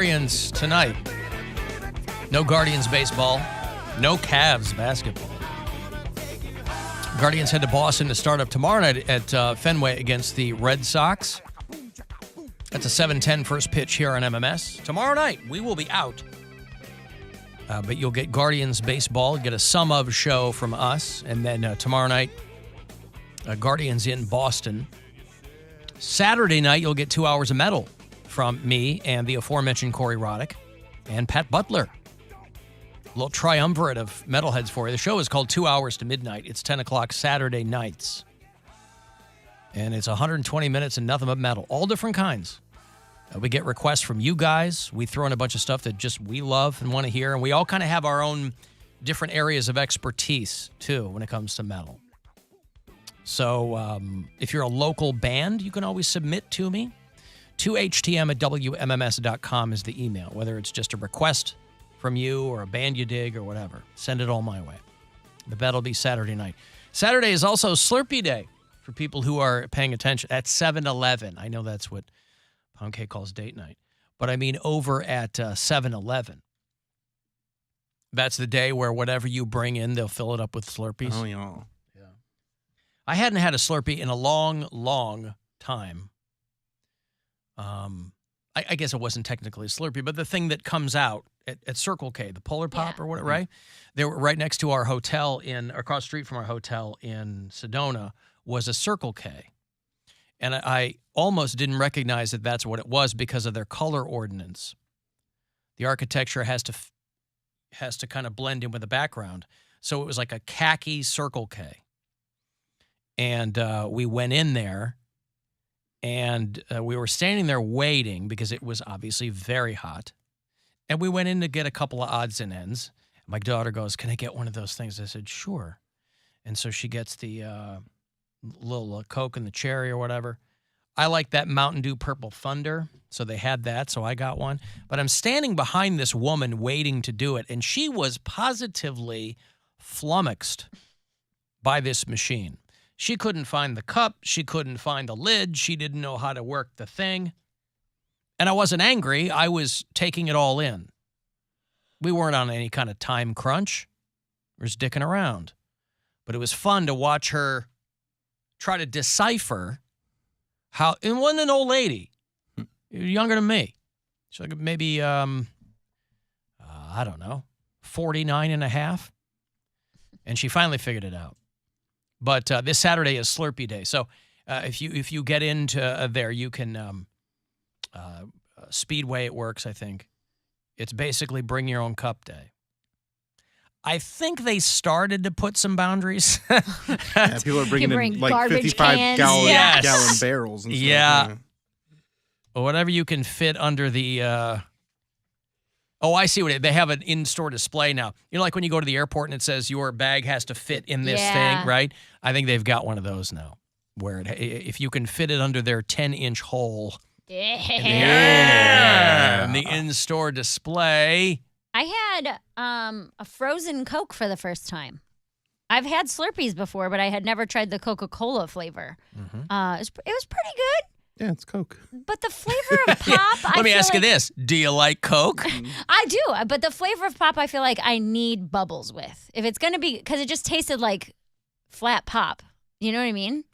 Guardians tonight. No Guardians baseball. No Cavs basketball. Guardians head to Boston to start up tomorrow night at Fenway against the Red Sox. That's a 7:10 first pitch here on MMS. Tomorrow night, we will be out. But you'll get Guardians baseball, get a sum of show from us. And then tomorrow night, Guardians in Boston. Saturday night, you'll get 2 hours of metal from me and the aforementioned Corey Roddick and Pat Butler. A little triumvirate of metalheads for you. The show is called 2 Hours to Midnight. It's 10 o'clock Saturday nights. And it's 120 minutes and nothing but metal. All different kinds. We get requests from you guys. We throw in a bunch of stuff that just we love and want to hear. And we all kind of have our own different areas of expertise, too, when it comes to metal. So if you're a local band, you can always submit to me. 2htm@wmms.com is the email, whether it's just a request from you or a band you dig or whatever. Send it all my way. But that'll be Saturday night. Saturday is also Slurpee Day for people who are paying attention. At 7-Eleven. I know that's what Poundcake calls date night. But I mean over at 7-Eleven. That's the day where whatever you bring in, they'll fill it up with Slurpees. Oh, yeah. I hadn't had a Slurpee in a long, long time. I guess it wasn't technically a Slurpee, but the thing that comes out at Circle K, the Polar Pop or what, right? They were right next to our hotel across the street from our hotel in Sedona was a Circle K. And I almost didn't recognize that that's what it was because of their color ordinance. The architecture has to kind of blend in with the background. So it was like a khaki Circle K. And we went in there. And we were standing there waiting because it was obviously very hot. And we went in to get a couple of odds and ends. My daughter goes, "Can I get one of those things?" I said, "Sure." And so she gets the little Coke and the cherry or whatever. I like that Mountain Dew Purple Thunder, so they had that, so I got one. But I'm standing behind this woman waiting to do it, and she was positively flummoxed by this machine. She couldn't find the cup. She couldn't find the lid. She didn't know how to work the thing. And I wasn't angry. I was taking it all in. We weren't on any kind of time crunch. We were just dicking around. But it was fun to watch her try to decipher how, it wasn't an old lady, younger than me. She's like maybe, I don't know, 49 and a half. And she finally figured it out. But this Saturday is Slurpee Day. So if you get into there, you can, Speedway it works, I think. It's basically bring your own cup day. I think they started to put some boundaries. Yeah, people are bringing in like 55 gallon barrels and stuff. Yeah. Or whatever you can fit under the... Oh, I see what they have an in-store display now. You know, like when you go to the airport and it says your bag has to fit in this thing, right? I think they've got one of those now, where if you can fit it under their 10-inch hole. Yeah. And the in-store display. I had a frozen Coke for the first time. I've had Slurpees before, but I had never tried the Coca-Cola flavor. Mm-hmm. It was pretty good. Yeah, it's Coke. But the flavor of pop, Let me ask you this. Do you like Coke? I do. But the flavor of pop, I feel like I need bubbles with. If it's going to be, because it just tasted like flat pop. You know what I mean?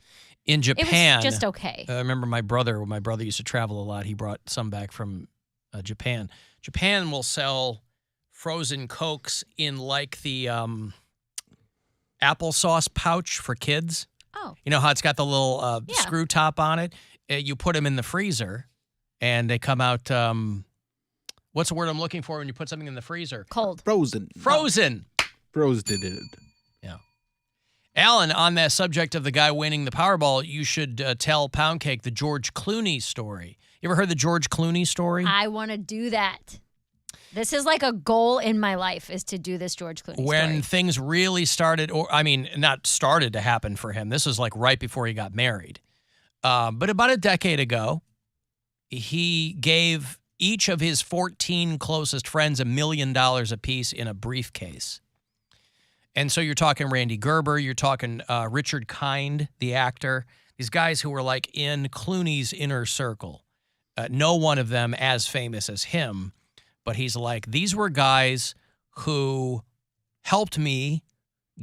In Japan. It was just okay. I remember my brother used to travel a lot. He brought some back from Japan. Japan will sell frozen Cokes in like the applesauce pouch for kids. Oh. You know how it's got the little screw top on it? You put them in the freezer, and they come out, what's the word I'm looking for when you put something in the freezer? Cold. Frozen. Frozen. Frozen. Yeah. Alan, on that subject of the guy winning the Powerball, you should tell Poundcake the George Clooney story. You ever heard the George Clooney story? I want to do that. This is like a goal in my life, is to do this George Clooney story. When things really started, not started to happen for him. This was like right before he got married. But about a decade ago, he gave each of his 14 closest friends $1 million apiece in a briefcase. And so you're talking Randy Gerber, you're talking Richard Kind, the actor, these guys who were like in Clooney's inner circle. no one of them as famous as him, but he's like, these were guys who helped me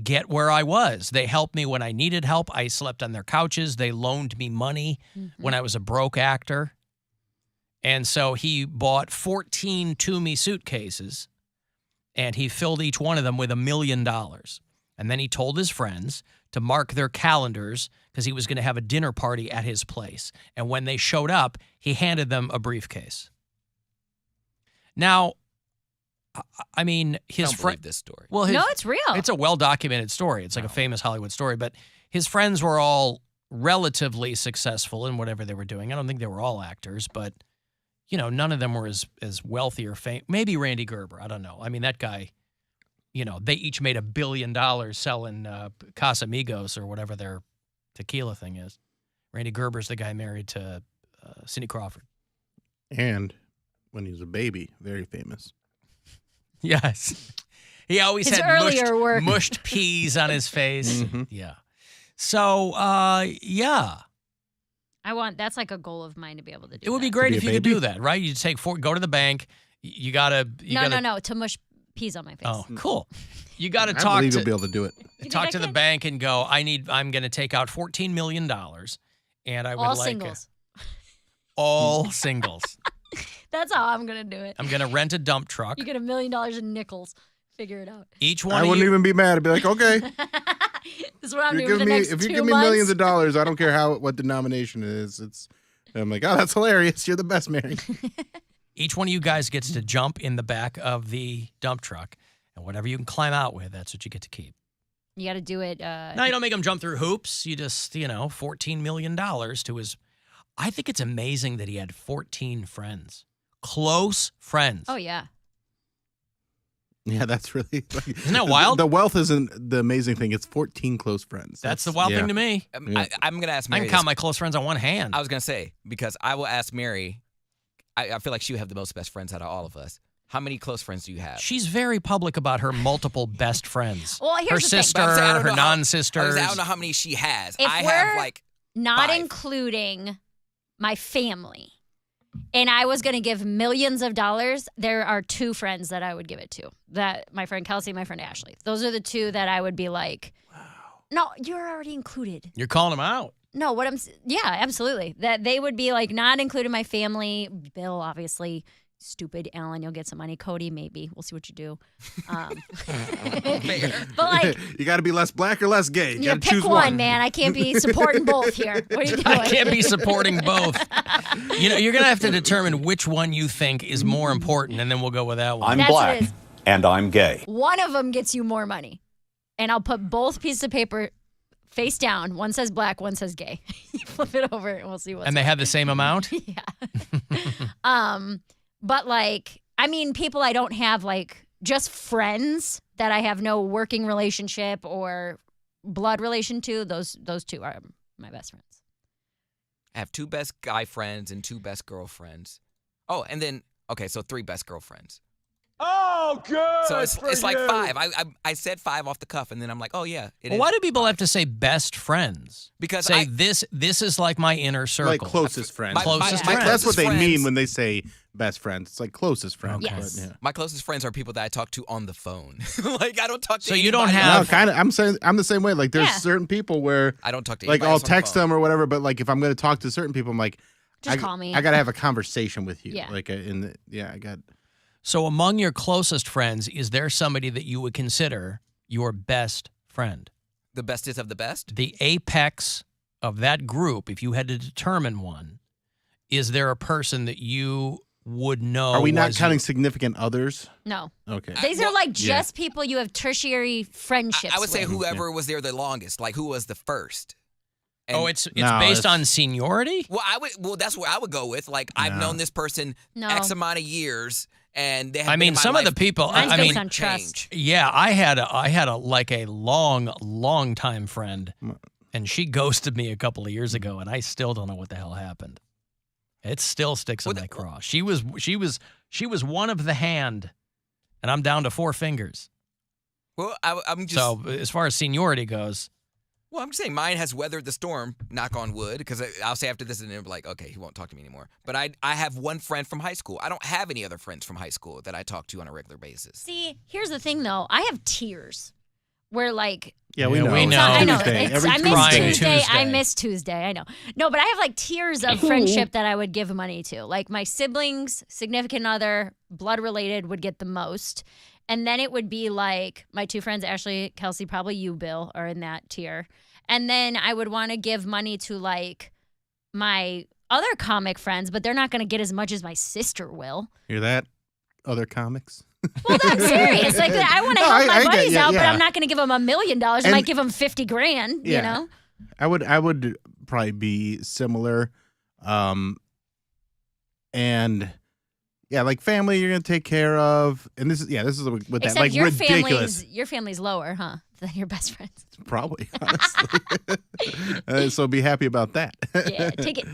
get where I was. They helped me when I needed help. I slept on their couches. They loaned me money when I was a broke actor. And so he bought 14 Toomey suitcases, and he filled each one of them with $1 million. And then he told his friends to mark their calendars because he was going to have a dinner party at his place. And when they showed up, he handed them a briefcase. Now, I mean, his friend. This story. Well, no, it's real. It's a well-documented story. It's like a famous Hollywood story. But his friends were all relatively successful in whatever they were doing. I don't think they were all actors, but none of them were as wealthy or famous. Maybe Randy Gerber. I don't know. I mean, that guy. They each made $1 billion selling Casamigos or whatever their tequila thing is. Randy Gerber's the guy married to Cindy Crawford. And when he was a baby, very famous. Yes. He always His had mushed peas on his face. Mm-hmm. Yeah. So, yeah. That's like a goal of mine to be able to do. It would be great if you could do that, right? You go to the bank. You gotta. No, to mush peas on my face. Oh, cool. You got to talk. I believe you'll be able to do it. Talk to the bank and go. I'm going to take out $14 million, and I would all like singles. All singles. That's how I'm gonna do it. I'm going to rent a dump truck. You get $1 million in nickels. Figure it out. Each one. I wouldn't even be mad. I'd be like, okay. This is what I'm doing for the next 2 months. If you give me millions of dollars, I don't care what the denomination is. I'm like, oh, that's hilarious. You're the best, Mary. Each one of you guys gets to jump in the back of the dump truck, and whatever you can climb out with, that's what you get to keep. You got to do it. No, you don't make them jump through hoops. You just, $14 million to his. I think it's amazing that he had 14 friends, close friends. Oh yeah. Yeah, that's really. Isn't that wild? The wealth isn't the amazing thing. It's 14 close friends. That's the wild thing to me. I'm going to ask Mary. I can count my close friends on one hand. I was going to say, because I will ask Mary. I feel like she would have the most best friends out of all of us. How many close friends do you have? She's very public about her multiple best friends. Well, here's her the sister, thing. her non-sisters. I don't know how many she has. If I we're have like not 5. including my family, and I was going to give millions of dollars, there are 2 friends that I would give it to. That my friend Kelsey, my friend Ashley. Those are the 2 that I would be like, wow. No, you're already included. You're calling them out. No, yeah, absolutely. That they would be like not including my family. Bill, obviously. Stupid. Alan, you'll get some money. Cody, maybe. We'll see what you do. But like, you got to be less black or less gay. You got to pick choose one, man. I can't be supporting both here. What are you doing? I can't be supporting both. You're gonna have to determine which one you think is more important, and then we'll go with that one. I'm black and I'm gay. One of them gets you more money, and I'll put both pieces of paper face down. One says black, one says gay. You flip it over, and we'll see what's. And they have the same amount. Yeah. But like, I mean, people I don't have like just friends that I have no working relationship or blood relation to. Those 2 are my best friends. I have 2 best guy friends and 2 best girlfriends. Oh, and then so 3 best girlfriends. Oh, good. So it's like 5. I said 5 off the cuff, and then I'm like, oh yeah. Why do people have to say best friends? Because this is like my inner circle, like closest friends. Closest friends. That's what they mean when they say best friends. It's like closest friends. Okay. Yes. But, yeah. My closest friends are people that I talk to on the phone. Like I don't talk to. So anybody you don't have. No, kind of. I'm the same way. Like there's certain people where I don't talk to. Like I'll text them or whatever, but like if I'm going to talk to certain people, I'm like, just call me. I got to have a conversation with you. Yeah. Like I got. So among your closest friends, is there somebody that you would consider your best friend? The bestest of the best? The apex of that group, if you had to determine one, is there a person that you would know? Are we not counting significant others? No. Okay. These are like just people you have tertiary friendships I would say with. whoever was there the longest, like who was the first. And it's based on seniority? Well, that's where I would go with. Like I've known this person X amount of years. And they have been in my some life. of the people. Mine's based on trust. Yeah, I had a long time friend, and she ghosted me a couple of years ago, and I still don't know what the hell happened. It still sticks in my craw. She was one of the hand, and I'm down to 4 fingers. Well, I'm just so as far as seniority goes, Well, I'm just saying mine has weathered the storm, knock on wood, because I'll say after this and they'll be like, okay, he won't talk to me anymore. But I have one friend from high school. I don't have any other friends from high school that I talk to on a regular basis. See, here's the thing, though. I have tiers where, like, Yeah, we Yeah, know. we know. I know. Tuesday, It's- every I miss Crying Tuesday. I Tuesday. miss Tuesday. I know. No, but I have like tiers of friendship that I would give money to. Like my siblings, significant other, blood related would get the most. And then it would be like my two friends, Ashley, Kelsey, probably you, Bill, are in that tier. And then I would want to give money to like my other comic friends, but they're not going to get as much as my sister will. Hear that? Other comics. Well, I'm serious. Like I want to No, help my I get buddies you, out, but yeah. I'm not going to give them $1 million. I And- might give them 50 grand. Yeah. You know. I would probably be similar. And yeah, like family you're gonna take care of. And this is with that Except like your ridiculous. your family's lower, huh, than your best friends. Probably, honestly. So be happy about that. Yeah, take it.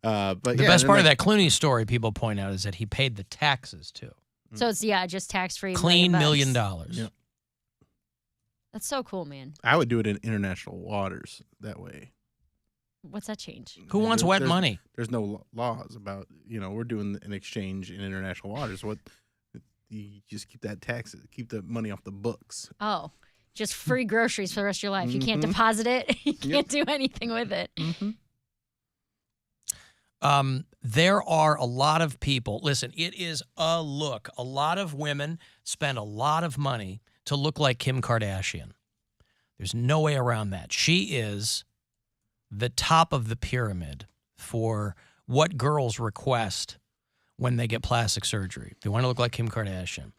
But The yeah, best then, part of like, that Clooney story people point out is that he paid the taxes too. So it's just tax free. Clean $1 million. Yeah. That's so cool, man. I would do it in international waters that way. What's that change? Who wants wet There's- money? There's no laws about we're doing an exchange in international waters. What you just keep keep the money off the books. Oh, just free groceries for the rest of your life. You can't Mhm. deposit it. You can't Yep. do anything with it. There are a lot of people. Listen, it is a look. A lot of women spend a lot of money to look like Kim Kardashian. There's no way around that. She is the top of the pyramid for what girls request when they get plastic surgery. They want to look like Kim Kardashian.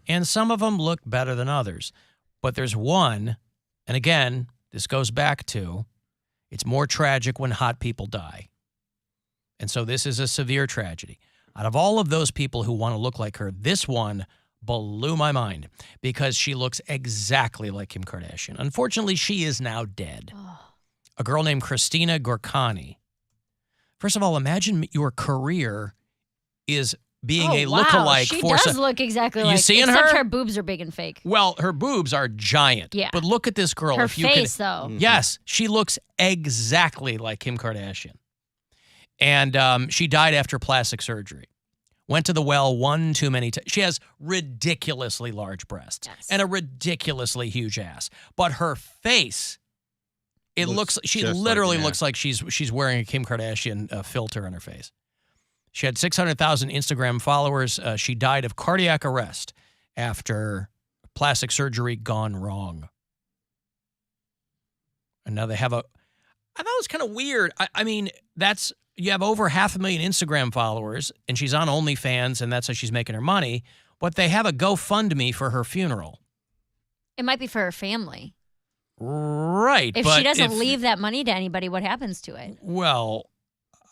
And some of them look better than others. But there's one, and again, this goes back to, it's more tragic when hot people die. And so this is a severe tragedy. Out of all of those people who want to look like her, this one blew my mind because she looks exactly like Kim Kardashian. Unfortunately, she is now dead. Oh. A girl named Christina Gorkani. First of all, imagine your career is being a wow. lookalike She for does look exactly You like. seeing except her? her boobs are big and fake. Well, her boobs are giant. Yeah. But look at this girl. Her if you face, could, though. Yes, she looks exactly like Kim Kardashian. And she died after plastic surgery. Went to the well one too many times. She has ridiculously large breasts Yes. and a ridiculously huge ass. But her face, she Looks just like literally an looks ass. like she's wearing a Kim Kardashian filter on her face. She had 600,000 Instagram followers. She died of cardiac arrest after plastic surgery gone wrong. And now they have I thought it was kind of weird. I mean, you have over 500,000 Instagram followers, and she's on OnlyFans, and that's how she's making her money. But they have a GoFundMe for her funeral. It might be for her family. Right. If but she doesn't leave that money to anybody, what happens to it? Well,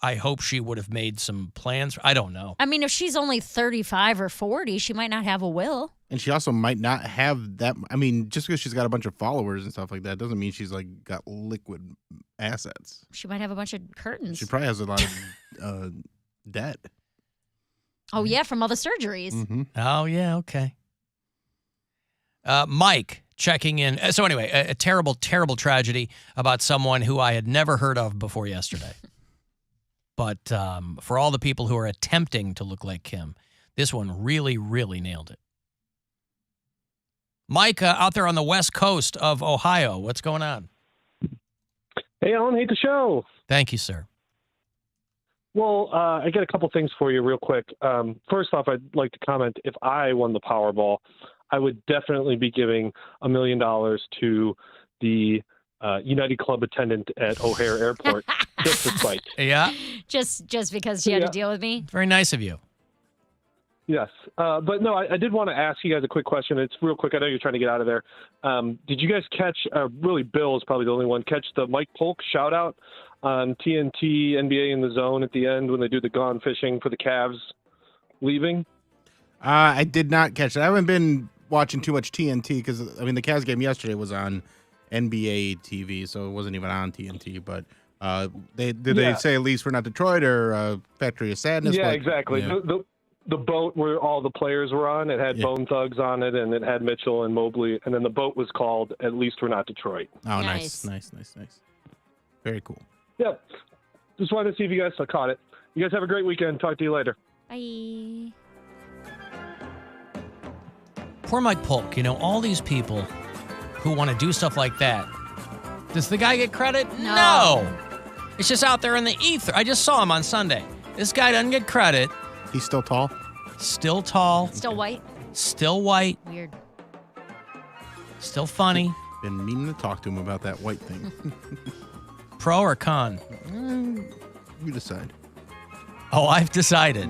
I hope she would have made some plans. I don't know. I mean, if she's only 35 or 40, she might not have a will. And she also might not have that. I mean, just because she's got a bunch of followers and stuff like that doesn't mean she's like got liquid assets. She might have a bunch of curtains. She probably has a lot of debt. Oh, yeah, from all the surgeries. Mm-hmm. Oh, yeah, okay. Mike checking in. So anyway, a terrible, terrible tragedy about someone who I had never heard of before yesterday. But for all the people who are attempting to look like Kim, this one really, really nailed it. Mike, out there on the west coast of Ohio, what's going on? Hey, Alan, hate the show. Thank you, sir. Well, I got a couple things for you real quick. First off, I'd like to comment, if I won the Powerball, I would definitely be giving $1 million to the United Club attendant at O'Hare Airport, just for spite. Yeah, Just because she had to Yeah. deal with me. very nice of you. Yes. But no, I did want to ask you guys a quick question. It's real quick. I know you're trying to get out of there. Did you guys catch, really Bill is probably the only one, catch the Mike Polk shout out on TNT, NBA in the Zone at the end when they do the gone fishing for the Cavs leaving? I did not catch it. I haven't been watching too much TNT because, I mean, the Cavs game yesterday was on NBA TV, so it wasn't even on TNT. But they Yeah. say at least we're not Detroit or Factory of Sadness? Yeah, Like, exactly. yeah. the boat where all the players were on. It had Bone Thugs on it, and it had Mitchell and Mobley. And then the boat was called At Least We're Not Detroit. Oh, Nice. nice. Very cool. Yeah. Just wanted to see if you guys caught it. You guys have a great weekend. Talk to you later. Bye. Poor Mike Polk, all these people who want to do stuff like that. Does the guy get credit? No. It's just out there in the ether. I just saw him on Sunday. This guy doesn't get credit. He's still tall? Still tall. Still white? Still white. Weird. Still funny. Been meaning to talk to him about that white thing. Pro or con? You decide. Oh, I've decided.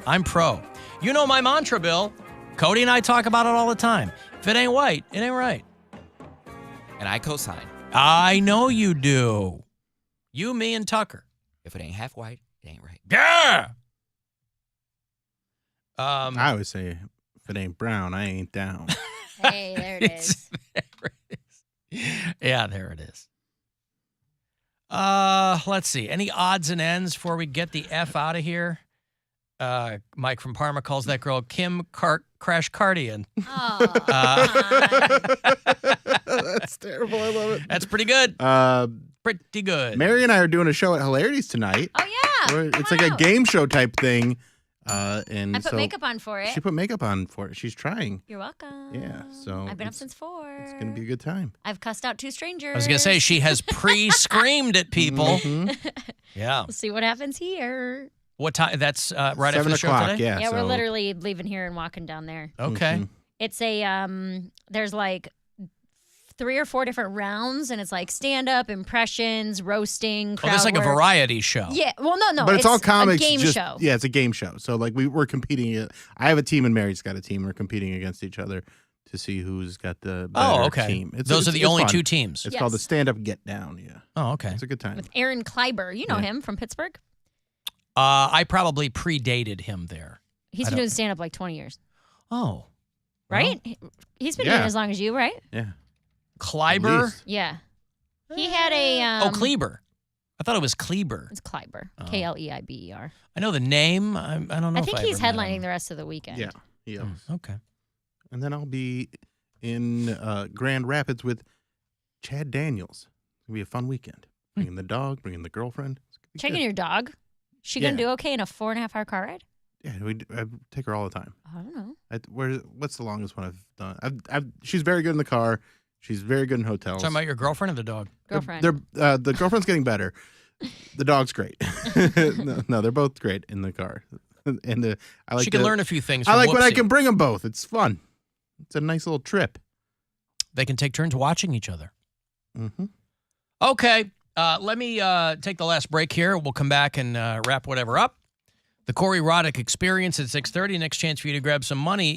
I'm pro. You know my mantra, Bill. Cody and I talk about it all the time. If it ain't white, it ain't right. And I co-sign. I know you do. You, me, and Tucker. If it ain't half white, it ain't right. Yeah. I always say, if it ain't brown, I ain't down. Hey, there it is. There it is. Yeah, there it is. Let's see. Any odds and ends before we get the F out of here? Mike from Parma calls that girl Kim Crash Cardian. Oh, That's terrible. I love it. That's pretty good. Pretty good. Mary and I are doing a show at Hilarities tonight. oh yeah. It's like a game show type thing. And I put so makeup on for it. she put makeup on for it. She's trying. You're welcome. Yeah, so I've been up it's- since 4. It's going to be a good time. I've cussed out 2 strangers. I was going to say, she has pre-screamed at people. Mhm. Yeah. We'll see what happens here. What time? That's right 7 after the show o'clock, today? yeah. Yeah, we're so- literally leaving here and walking down there. Okay. Mhm. It's a there's like 3 or 4 different rounds, and it's like stand-up, impressions, roasting, crowd Well, it's like a work. variety show. Yeah, well, no, But it's all comics. A game just, show. Yeah, it's a game show. So like we're competing. I have a team and Mary's got a team. We're competing against each other to see who's got the better Oh, okay. team. Those are the only fun. 2 teams. It's called the Yes. Stand Up Get Down. Yeah. Oh, okay. It's a good time. With Aaron Kleiber. You know Yeah. him from Pittsburgh. I probably predated him there. He's I been don't- doing stand-up like 20 years, Oh. right? He's been Yeah. doing it as long as you, right? Yeah. Kleiber? least. Yeah. He had a Oh, Kleber. I thought it was Kleber. It's Kleiber. Oh. Kleiber. I know the name. I don't know I if think I he's ever met headlining him. the rest of the weekend. Yeah. Yeah. Okay. And then I'll be in Grand Rapids with Chad Daniels. It'll be a fun weekend. Bringing the dog, bringing the girlfriend. It's gonna be Checking good. your dog. She gonna Yeah. do okay in a 4.5-hour car ride? Yeah, I take her all the time. I don't know. What's the longest one I've done? She's very good in the car. She's very good in hotels. Talking about your girlfriend or the dog? Girlfriend. The girlfriend's getting better. The dog's great. no, they're both great in the car. And I like. She can learn a few things. I from like when I Whoopsie. can bring them both. It's fun. It's a nice little trip. They can take turns watching each other. Mm-hmm. Okay. Let me take the last break here. We'll come back and wrap whatever up. The Corey Roddick Experience at 6:30. Next chance for you to grab some money